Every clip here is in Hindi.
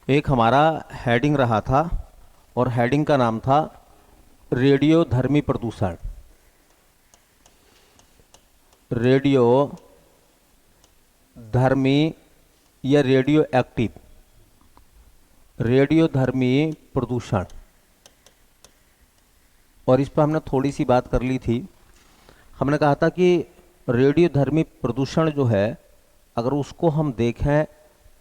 एक हमारा हेडिंग रहा था और हेडिंग का नाम था रेडियोधर्मी प्रदूषण। रेडियो धर्मी या रेडियो एक्टिव रेडियोधर्मी प्रदूषण। और इस पर हमने थोड़ी सी बात कर ली थी। हमने कहा था कि रेडियोधर्मी प्रदूषण जो है, अगर उसको हम देखें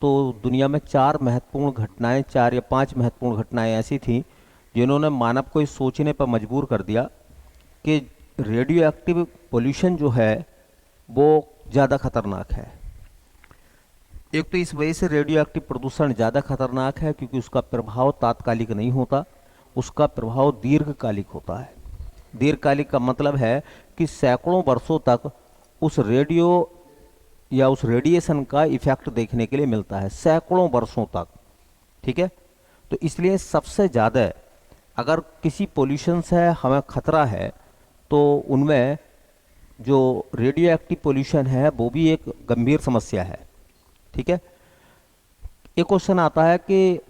तो दुनिया में चार महत्वपूर्ण घटनाएं, चार या पांच महत्वपूर्ण घटनाएं ऐसी थीं जिन्होंने मानव को इस सोचने पर मजबूर कर दिया कि रेडियो एक्टिव पोल्यूशन जो है वो ज़्यादा खतरनाक है। एक तो इस वजह से रेडियो एक्टिव प्रदूषण ज़्यादा खतरनाक है क्योंकि उसका प्रभाव तात्कालिक नहीं होता, उसका प्रभाव दीर्घकालिक होता है। दीर्घकालिक का मतलब है कि सैकड़ों वर्षों तक उस रेडियो या उस रेडिएशन का इफेक्ट देखने के लिए मिलता है, सैकड़ों वर्षों तक। ठीक है, तो इसलिए सबसे ज़्यादा अगर किसी पोल्यूशन से हमें खतरा है तो उनमें जो रेडियो एक्टिव पोल्यूशन है वो भी एक गंभीर समस्या है। ठीक है, एक क्वेश्चन आता है कि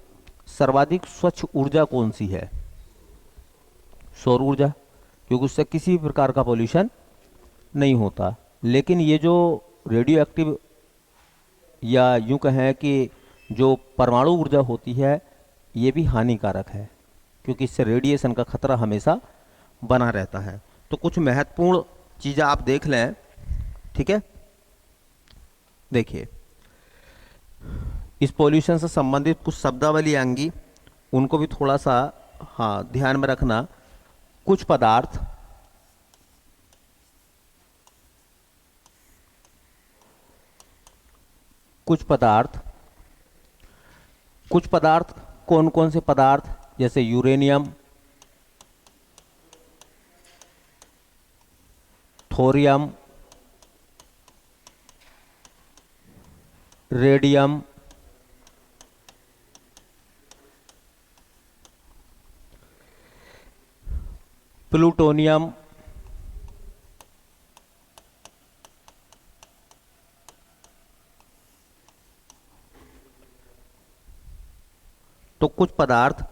सर्वाधिक स्वच्छ ऊर्जा कौन सी है? सौर ऊर्जा, क्योंकि उससे किसी भी प्रकार का पोल्यूशन नहीं होता। लेकिन ये जो रेडियो एक्टिव या यूं कहें कि जो परमाणु ऊर्जा होती है, ये भी हानिकारक है क्योंकि इससे रेडिएशन का खतरा हमेशा बना रहता है। तो कुछ महत्वपूर्ण चीज़ें आप देख लें। ठीक है, देखिए, इस पॉल्यूशन से संबंधित कुछ शब्दावली आएंगी, उनको भी थोड़ा सा हाँ ध्यान में रखना। कुछ पदार्थ, कुछ पदार्थ, कुछ पदार्थ कौन कौन से पदार्थ? जैसे यूरेनियम, थोरियम, रेडियम, प्लूटोनियम, तो कुछ पदार्थ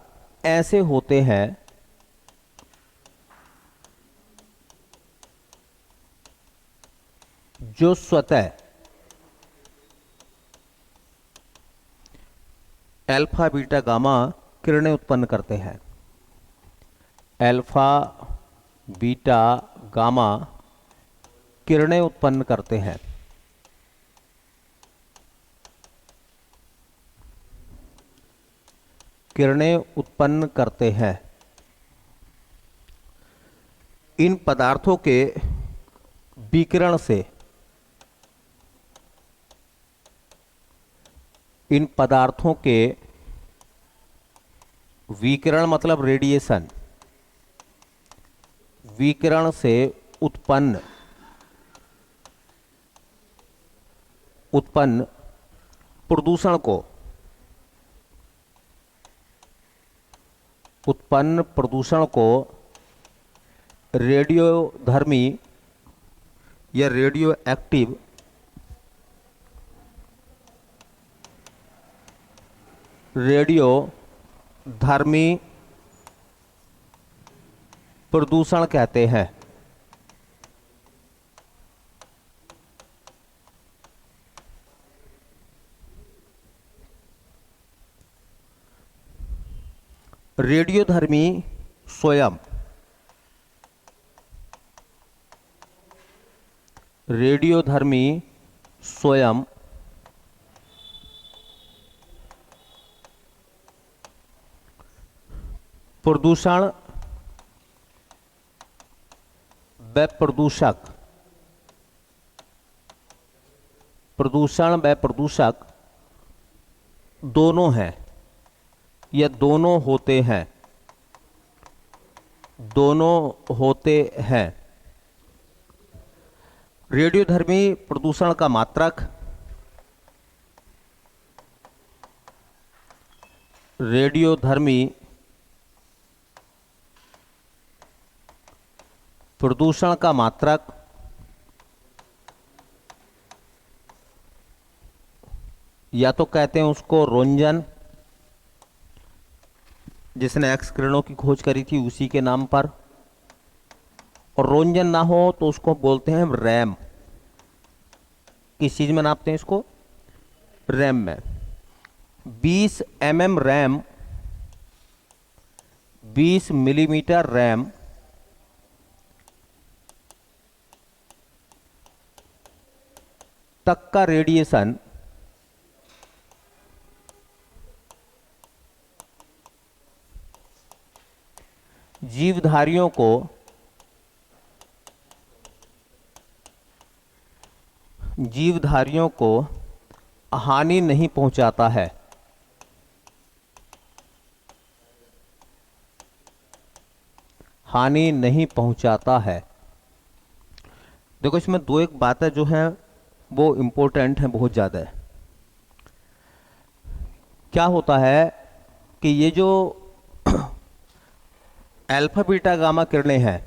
ऐसे होते हैं जो स्वतः अल्फा बीटा गामा किरणें उत्पन्न करते हैं। अल्फा बीटा गामा किरणें उत्पन्न करते हैं। किरणें उत्पन्न करते हैं। इन पदार्थों के विकिरण से, इन पदार्थों के विकिरण मतलब रेडिएशन, विकिरण से उत्पन्न उत्पन्न प्रदूषण को, उत्पन्न प्रदूषण को रेडियोधर्मी या रेडियो एक्टिव रेडियो धर्मी प्रदूषण कहते हैं। रेडियोधर्मी स्वयं, रेडियोधर्मी स्वयं प्रदूषण व प्रदूषक, प्रदूषण व प्रदूषक दोनों हैं या दोनों होते हैं, दोनों होते हैं। रेडियोधर्मी प्रदूषण का मात्रक, रेडियोधर्मी प्रदूषण का मात्रक या तो कहते हैं उसको रोंजन, जिसने एक्स किरणों की खोज करी थी उसी के नाम पर। और रोंजन ना हो तो उसको बोलते हैं रैम। किस चीज में नापते हैं इसको? रैम में। 20 mm रैम, 20 मिलीमीटर रैम तक का रेडिएशन जीवधारियों को हानि नहीं पहुंचाता है। हानि नहीं पहुंचाता है। देखो इसमें दो एक बातें जो हैं वो इंपॉर्टेंट हैं, बहुत ज़्यादा है। क्या होता है कि ये जो अल्फा बीटा गामा किरणें हैं,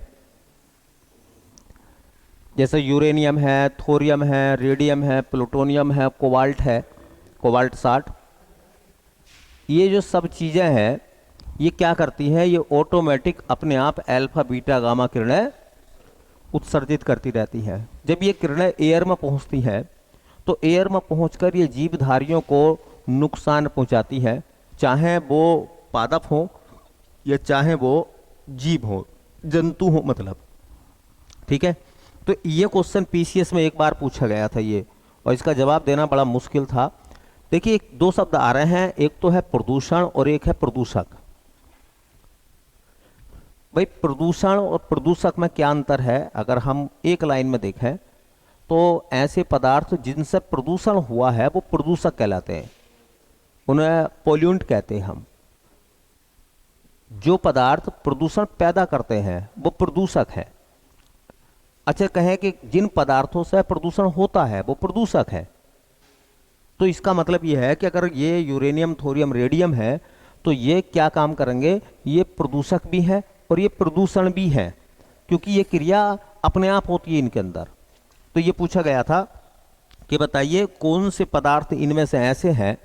जैसे यूरेनियम है, थोरियम है, रेडियम है, प्लूटोनियम है, कोबाल्ट है, कोबाल्ट 60, ये जो सब चीज़ें हैं ये क्या करती हैं? ये ऑटोमेटिक अपने आप अल्फा बीटा गामा किरणें उत्सर्जित करती रहती हैं। जब ये किरणें एयर में पहुंचती हैं तो एयर में पहुंचकर ये जीवधारियों को नुकसान पहुंचाती है, चाहे वो पादप हो या चाहे वो जीव हो, जंतु हो मतलब। ठीक है, तो ये क्वेश्चन पीसीएस में एक बार पूछा गया था ये, और इसका जवाब देना बड़ा मुश्किल था। देखिए दो शब्द आ रहे हैं, एक तो है प्रदूषण और एक है प्रदूषक। भाई प्रदूषण और प्रदूषक में क्या अंतर है? अगर हम एक लाइन में देखें तो ऐसे पदार्थ जिनसे प्रदूषण हुआ है वो प्रदूषक कहलाते हैं, उन्हें पोल्यूंट कहते हैं हम। जो पदार्थ प्रदूषण पैदा करते हैं वो प्रदूषक है। अच्छा, कहें कि जिन पदार्थों से प्रदूषण होता है वो प्रदूषक है, तो इसका मतलब यह है कि अगर ये यूरेनियम, थोरियम, रेडियम है तो ये क्या काम करेंगे? ये प्रदूषक भी है और ये प्रदूषण भी है, क्योंकि ये क्रिया अपने आप होती है इनके अंदर। तो ये पूछा गया था कि बताइए कौन से पदार्थ इनमें से ऐसे हैं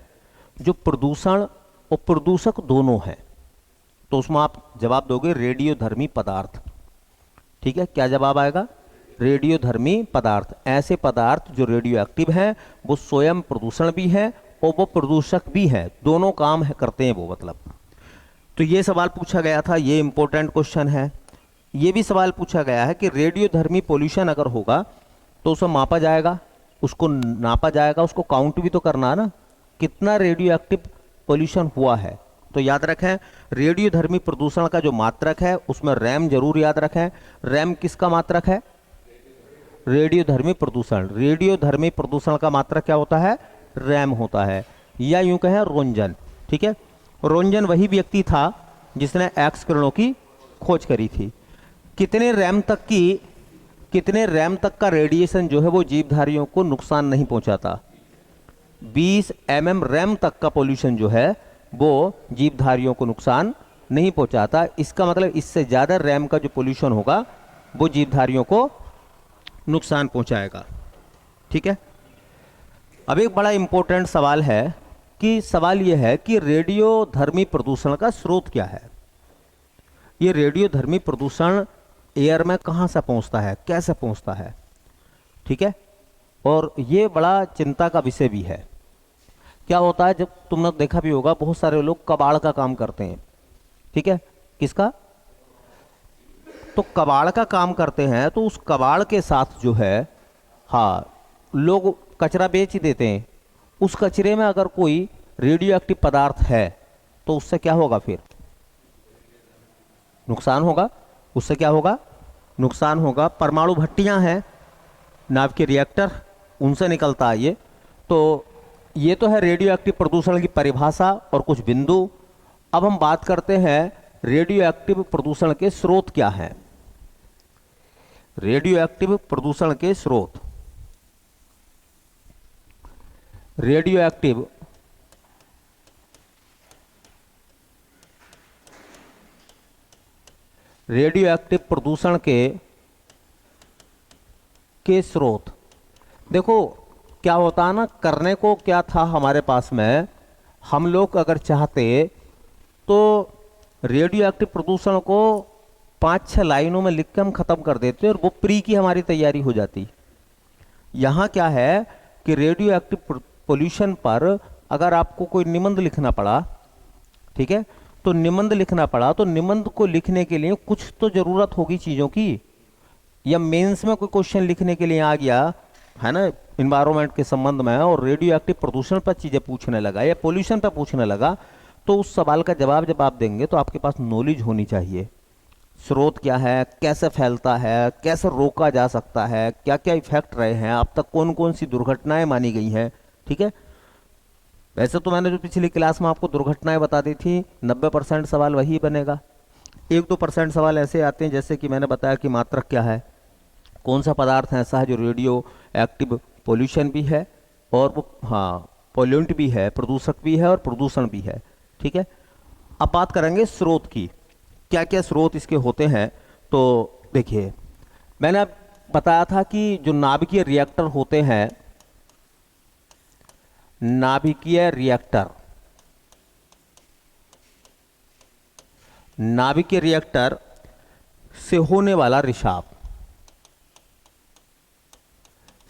जो प्रदूषण और प्रदूषक दोनों हैं। तो उसमें आप जवाब दोगे रेडियोधर्मी पदार्थ। ठीक है, क्या जवाब आएगा? रेडियोधर्मी पदार्थ। ऐसे पदार्थ जो रेडियो एक्टिव हैं वो स्वयं प्रदूषण भी है और वो प्रदूषक भी है, दोनों काम है करते हैं वो मतलब। तो ये सवाल पूछा गया था, ये इंपॉर्टेंट क्वेश्चन है। ये भी सवाल पूछा गया है कि रेडियोधर्मी पोल्यूशन अगर होगा तो उसे मापा जाएगा, उसको नापा जाएगा, उसको काउंट भी तो करना है ना, कितना रेडियो एक्टिव पोल्यूशन हुआ है। तो याद रखें रेडियोधर्मी प्रदूषण का जो मात्रक है उसमें रैम जरूर याद रखें। रैम किसका मात्रक है? रेडियोधर्मी प्रदूषण। रेडियोधर्मी प्रदूषण का मात्रक क्या होता है? रैम होता है, या यूं कहें रोंजन। ठीक है, रोंजन वही व्यक्ति था जिसने एक्स किरणों की खोज करी थी। कितने रैम तक का रेडिएशन जो है वो जीवधारियों को नुकसान नहीं पहुंचाता? 20 mm रैम तक का पोल्यूशन जो है वो जीवधारियों को नुकसान नहीं पहुंचाता। इसका मतलब इससे ज्यादा रैम का जो पोल्यूशन होगा वो जीवधारियों को नुकसान पहुंचाएगा। ठीक है, अब एक बड़ा इंपॉर्टेंट सवाल है कि सवाल यह है कि रेडियोधर्मी प्रदूषण का स्रोत क्या है? ये रेडियोधर्मी प्रदूषण एयर में कहां से पहुंचता है, कैसे पहुंचता है? ठीक है, और ये बड़ा चिंता का विषय भी है। क्या होता है, जब तुमने देखा भी होगा बहुत सारे लोग कबाड़ का काम करते हैं। ठीक है, किसका? तो कबाड़ का काम करते हैं तो उस कबाड़ के साथ जो है, हाँ, लोग कचरा बेच देते हैं। उस कचरे में अगर कोई रेडियो एक्टिव पदार्थ है तो उससे क्या होगा? फिर नुकसान होगा। उससे क्या होगा? नुकसान होगा। परमाणु भट्टियां हैं, नाभ के रिएक्टर, उनसे निकलता है ये। तो ये तो है रेडियो एक्टिव प्रदूषण की परिभाषा और कुछ बिंदु। अब हम बात करते हैं रेडियो एक्टिव प्रदूषण के स्रोत क्या हैं। रेडियो एक्टिव प्रदूषण के स्रोत। रेडियो एक्टिव प्रदूषण के स्रोत। देखो क्या होता है ना, करने को क्या था हमारे पास में, हम लोग अगर चाहते तो रेडियो एक्टिव प्रदूषण को 5-6 लाइनों में लिख के हम खत्म कर देते और वो प्री की हमारी तैयारी हो जाती। यहाँ क्या है कि रेडियो एक्टिव पोल्यूशन पर अगर आपको कोई निबंध लिखना पड़ा, ठीक है, तो निबंध लिखना पड़ा तो निबंध को लिखने के लिए कुछ तो जरूरत होगी चीजों की, या मेंस में कोई क्वेश्चन लिखने के लिए आ गया है ना इन्वायरमेंट के संबंध में और रेडियो एक्टिव प्रदूषण पर चीजें पूछने लगा या पोल्यूशन पर पूछने लगा, तो उस सवाल का जवाब जब आप देंगे तो आपके पास नॉलेज होनी चाहिए। स्रोत क्या है, कैसे फैलता है, कैसे रोका जा सकता है, क्या क्या इफेक्ट रहे हैं, अब तक कौन कौन सी दुर्घटनाएं मानी गई हैं, ठीक है। वैसे तो मैंने जो पिछली क्लास में आपको दुर्घटनाएं बता दी थी, 90% सवाल वही बनेगा। 1-2% सवाल ऐसे आते हैं जैसे कि मैंने बताया कि मात्रक क्या है, कौन सा पदार्थ ऐसा है जो रेडियो एक्टिव पोल्यूशन भी है और वो हाँ पोल्यूंट भी है, प्रदूषक भी है और प्रदूषण भी है, ठीक है। अब बात करेंगे स्रोत की, क्या क्या स्रोत इसके होते हैं। तो देखिए मैंने बताया था कि जो नाभिकीय रिएक्टर होते हैं, नाभिकीय रिएक्टर, नाभिकीय रिएक्टर से होने वाला रिसाव,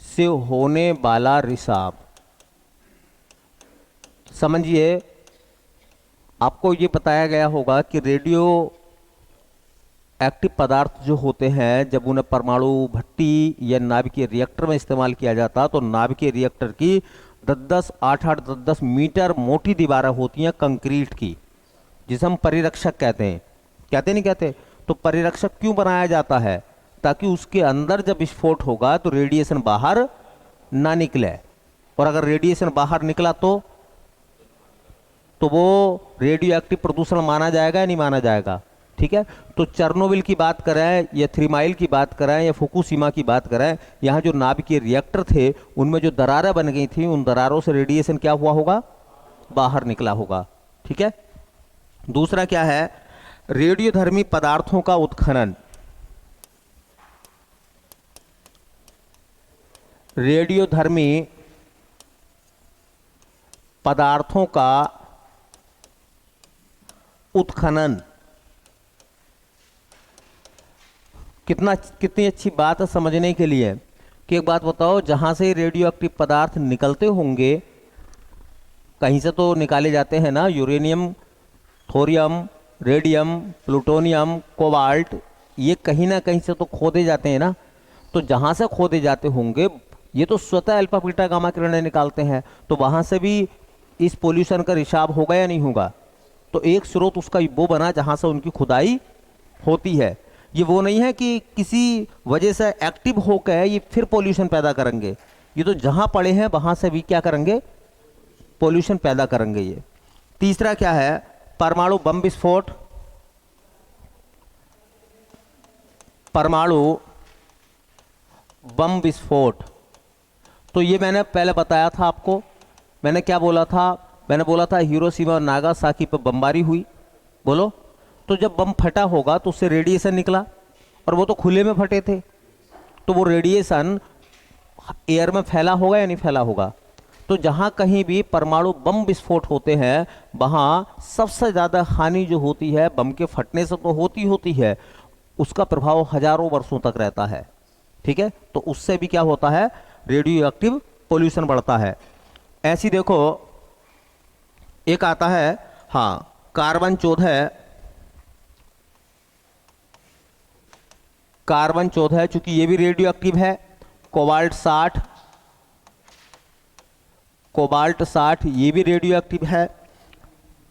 से होने वाला रिसाव, समझिए आपको ये बताया गया होगा कि रेडियो एक्टिव पदार्थ जो होते हैं जब उन्हें परमाणु भट्टी या नाभिकीय रिएक्टर में इस्तेमाल किया जाता तो नाभिकीय रिएक्टर की 10-10, 8-8, 10-10 मीटर मोटी दीवारें होती हैं कंक्रीट की, जिसे हम परिरक्षक कहते हैं। कहते नहीं कहते? तो परिरक्षक क्यों बनाया जाता है? ताकि उसके अंदर जब विस्फोट होगा तो रेडिएशन बाहर ना निकले, और अगर रेडिएशन बाहर निकला तो वो रेडियो एक्टिव प्रदूषण माना जाएगा या नहीं माना जाएगा, ठीक है। तो चेरनोबिल की बात करें या 3 माइल की बात करें या फुकुशिमा की बात करें, यहाँ जो नाभिकीय रिएक्टर थे उनमें जो दरारें बन गई थी, उन दरारों से रेडिएशन क्या हुआ होगा, बाहर निकला होगा, ठीक है। दूसरा क्या है, रेडियोधर्मी पदार्थों का उत्खनन। रेडियोधर्मी पदार्थों का उत्खनन, कितनी अच्छी बात है समझने के लिए कि एक बात बताओ, जहां से रेडियो एक्टिव पदार्थ निकलते होंगे, कहीं से तो निकाले जाते हैं ना, uranium, thorium, radium, plutonium, cobalt, ये कहीं ना कहीं से तो खोदे जाते हैं ना। तो जहां से खोदे जाते होंगे ये तो स्वतः अल्फा बीटा गामा किरणें निकालते हैं, तो वहां से भी इस पोल्यूशन का रिसाव होगा या नहीं होगा। तो एक स्रोत उसका वो बना जहां से उनकी खुदाई होती है। ये वो नहीं है कि किसी वजह से एक्टिव होकर ये फिर पोल्यूशन पैदा करेंगे, ये तो जहां पड़े हैं वहां से भी क्या करेंगे, पोल्यूशन पैदा करेंगे ये। तीसरा क्या है, परमाणु बम विस्फोट। परमाणु बम विस्फोट, तो ये मैंने पहले बताया था आपको, मैंने क्या बोला था, मैंने बोला था हिरोशिमा और नागासाकी पर बमबारी हुई, बोलो। तो जब बम फटा होगा तो उससे रेडिएशन निकला, और वो तो खुले में फटे थे, तो वो रेडिएशन एयर में फैला होगा या नहीं फैला होगा। तो जहां कहीं भी परमाणु बम विस्फोट होते हैं वहां सबसे ज्यादा हानि जो होती है बम के फटने से तो होती है, उसका प्रभाव हजारों वर्षों तक रहता है, ठीक है। तो उससे भी क्या होता है, रेडियो एक्टिव पोल्यूशन बढ़ता है। ऐसी देखो एक आता है, हाँ, कार्बन 14, कार्बन 14 चूंकि ये भी रेडियो एक्टिव है। कोबाल्ट 60, कोबाल्ट 60 ये भी रेडियो एक्टिव है।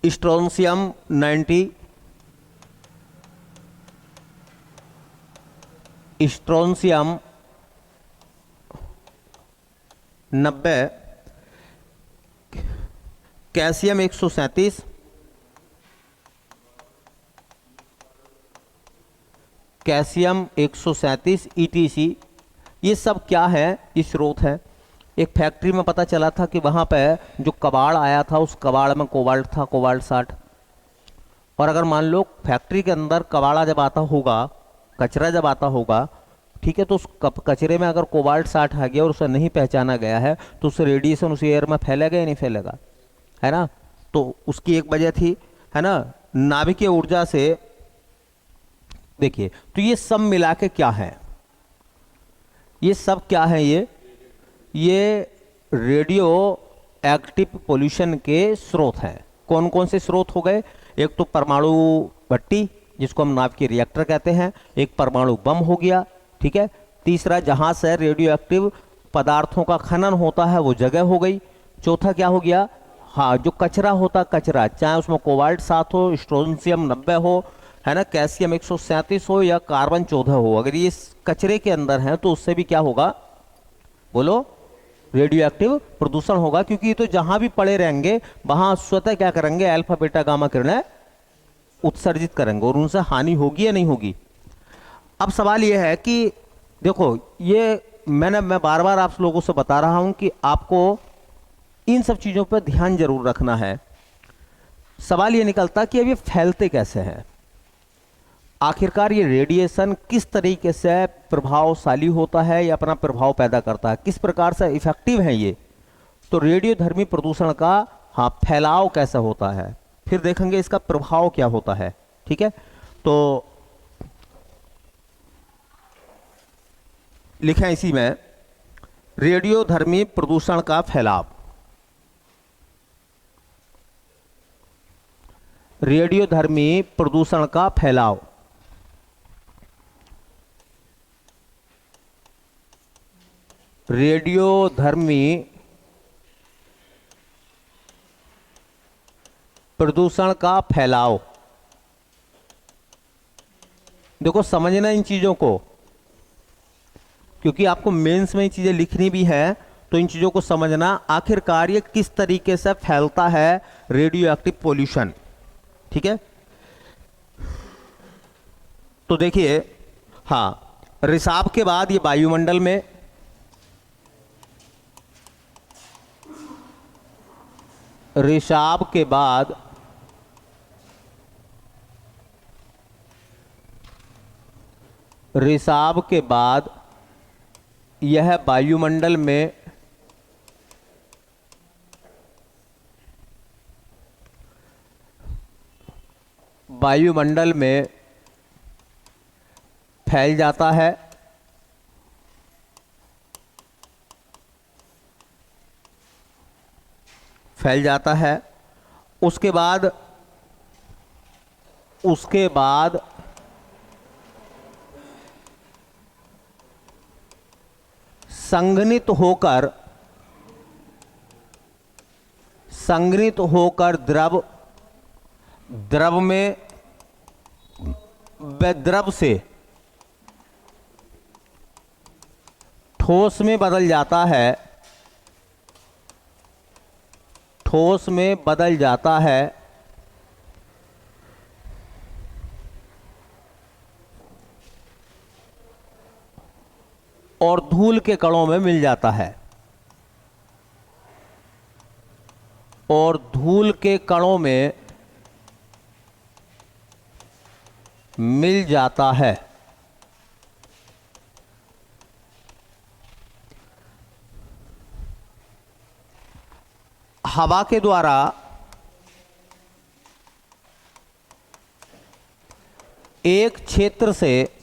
Strontium 90, strontium 90, calcium 137, calcium 137 ETC, ये सब क्या है, ये स्रोत है। एक फैक्ट्री में पता चला था कि वहाँ पे जो कबाड़ आया था उस कबाड़ में कोबाल्ट था, कोबाल्ट 60। और अगर मान लो फैक्ट्री के अंदर कबाड़ा जब आता होगा, कचरा जब आता होगा, ठीक है, तो उस कचरे में अगर कोबाल्ट 60 आ गया और उसे नहीं पहचाना गया है तो उससे रेडिएशन उस एयर में फैलेगा या नहीं फैलेगा, है ना। तो उसकी एक वजह थी, है ना, नाभिकीय ऊर्जा से, देखिए तो ये सब मिला के क्या है, ये सब क्या है, ये रेडियो एक्टिव पोल्यूशन के स्रोत हैं। कौन कौन से स्रोत हो गए? एक तो परमाणु भट्टी जिसको हम नाभिकीय रिएक्टर कहते हैं, एक परमाणु बम हो गया, ठीक है। तीसरा जहां से रेडियो एक्टिव पदार्थों का खनन होता है वो जगह हो गई। चौथा क्या हो गया? हाँ, जो कचरा होता, कचरा चाहे उसमें कोबाल्ट 7 हो, स्ट्रोंशियम 90 हो, है ना, कैल्शियम 137 हो या कार्बन 14 हो, अगर ये इस कचरे के अंदर है तो उससे भी क्या होगा? बोलो, रेडियो एक्टिव प्रदूषण होगा, क्योंकि ये तो जहां भी पड़े रहेंगे वहां स्वतः क्या करेंगे? अल्फा बीटा गामा किरणें उत्सर्जित करेंगे, और उनसे हानि होगी या नहीं होगी? अब सवाल यह है कि देखो, ये मैं बार बार आप लोगों से बता रहा हूं कि आपको इन सब चीजों पर ध्यान जरूर रखना है। सवाल ये निकलता कि अब ये फैलते कैसे हैं, आखिरकार ये रेडिएशन किस तरीके से प्रभावशाली होता है या अपना प्रभाव पैदा करता है, किस प्रकार से इफेक्टिव है ये। तो रेडियोधर्मी प्रदूषण का हाँ फैलाव कैसा होता है, फिर देखेंगे इसका प्रभाव क्या होता है, ठीक है। तो लिखा है इसी में, रेडियोधर्मी प्रदूषण का फैलाव। रेडियोधर्मी प्रदूषण का फैलाव, रेडियोधर्मी प्रदूषण का फैलाव। देखो समझना इन चीजों को, क्योंकि आपको मेंस में ये चीजें लिखनी भी है, तो इन चीजों को समझना आखिरकार ये किस तरीके से फैलता है रेडियो एक्टिव पॉल्यूशन, ठीक है। तो देखिए, हाँ, रिसाव के बाद ये वायुमंडल में, रिसाव के बाद रिसाव के बाद यह वायुमंडल में फैल जाता है। उसके बाद संघनित होकर द्रव में, द्रव से ठोस में बदल जाता है, ठोस में बदल जाता है, और धूल के कणों में मिल जाता है, और धूल के कणों में मिल जाता है। हवा के द्वारा एक क्षेत्र से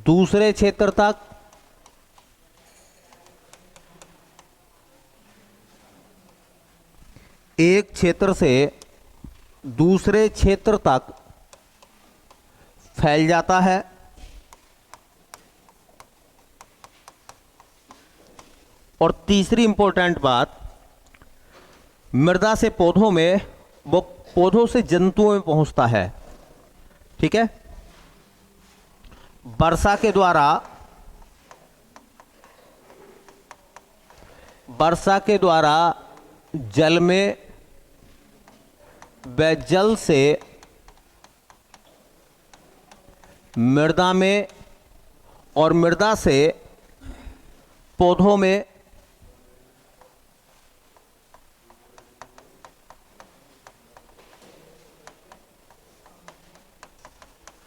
दूसरे क्षेत्र तक, एक क्षेत्र से दूसरे क्षेत्र तक फैल जाता है, और तीसरी इंपॉर्टेंट बात, मृदा से पौधों में, वो पौधों से जंतुओं में पहुंचता है, ठीक है। वर्षा के द्वारा जल में, व जल से मृदा में, और मृदा से पौधों में,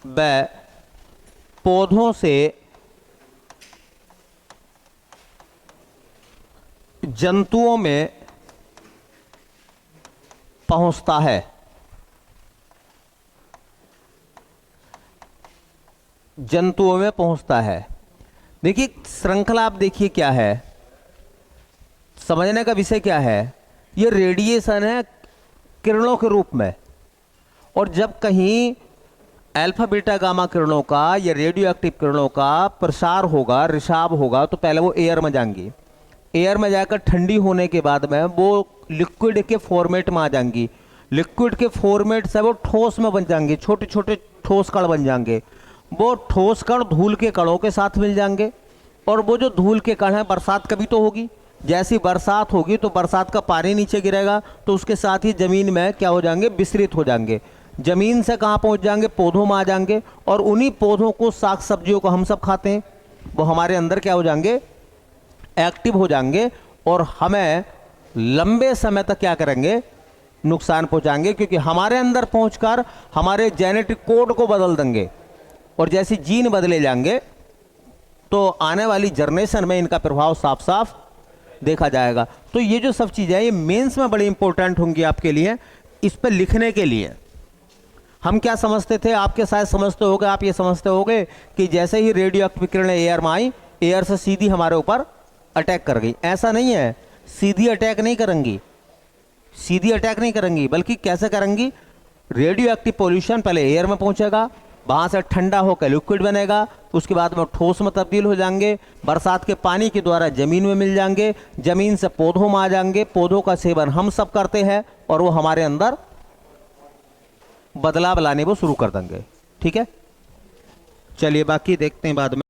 व पौधों से जंतुओं में पहुंचता है। जंतुओं में पहुंचता है। देखिए श्रृंखला आप देखिए क्या है, समझने का विषय क्या है। ये रेडिएशन है किरणों के रूप में, और जब कहीं अल्फा बीटा गामा किरणों का या रेडियो एक्टिव किरणों का प्रसार होगा, रिसाव होगा, तो पहले वो एयर में जाएंगी। एयर में जाकर ठंडी होने के बाद में वो लिक्विड के फॉर्मेट में आ जाएंगी। लिक्विड के फॉर्मेट से वो ठोस में बन जाएंगे, छोटे छोटे ठोस कण बन जाएंगे। वो ठोस कण धूल के कणों के साथ मिल जाएंगे, और वो जो धूल के कण हैं, बरसात कभी तो होगी, जैसी बरसात होगी तो बरसात का पानी नीचे गिरेगा, तो उसके साथ ही जमीन में क्या हो जाएंगे, विस्तृत हो जाएंगे। जमीन से कहाँ पहुंच जाएंगे, पौधों में आ जाएंगे, और उन्हीं पौधों को, साग सब्जियों को हम सब खाते हैं, वो हमारे अंदर क्या हो जाएंगे, एक्टिव हो जाएंगे, और हमें लंबे समय तक क्या करेंगे, नुकसान पहुंचाएंगे, क्योंकि हमारे अंदर पहुंचकर हमारे जेनेटिक कोड को बदल देंगे, और जैसे जीन बदले जाएंगे तो आने वाली जनरेशन में इनका प्रभाव साफ साफ देखा जाएगा। तो ये जो सब चीज़ें हैं, ये मेंस में बड़ी इंपॉर्टेंट होंगी आपके लिए, इस पर लिखने के लिए। हम क्या समझते थे, आपके शायद समझते होगे, आप ये समझते होगे कि जैसे ही रेडियो एक्टिव किरणें एयर में आई, एयर से सीधी हमारे ऊपर अटैक कर गई। ऐसा नहीं है, सीधी अटैक नहीं करेंगी, सीधी अटैक नहीं करेंगी, बल्कि कैसे करेंगी, रेडियो एक्टिव पॉल्यूशन पहले एयर में पहुंचेगा, वहां से ठंडा होकर लिक्विड बनेगा, उसके बाद में ठोस में तब्दील हो जाएंगे, बरसात के पानी के द्वारा जमीन में मिल जाएंगे, जमीन से पौधों में आ जाएंगे, पौधों का सेवन हम सब करते हैं, और वो हमारे अंदर बदलाव लाने वो शुरू कर देंगे। ठीक है, चलिए बाकी देखते हैं बाद में।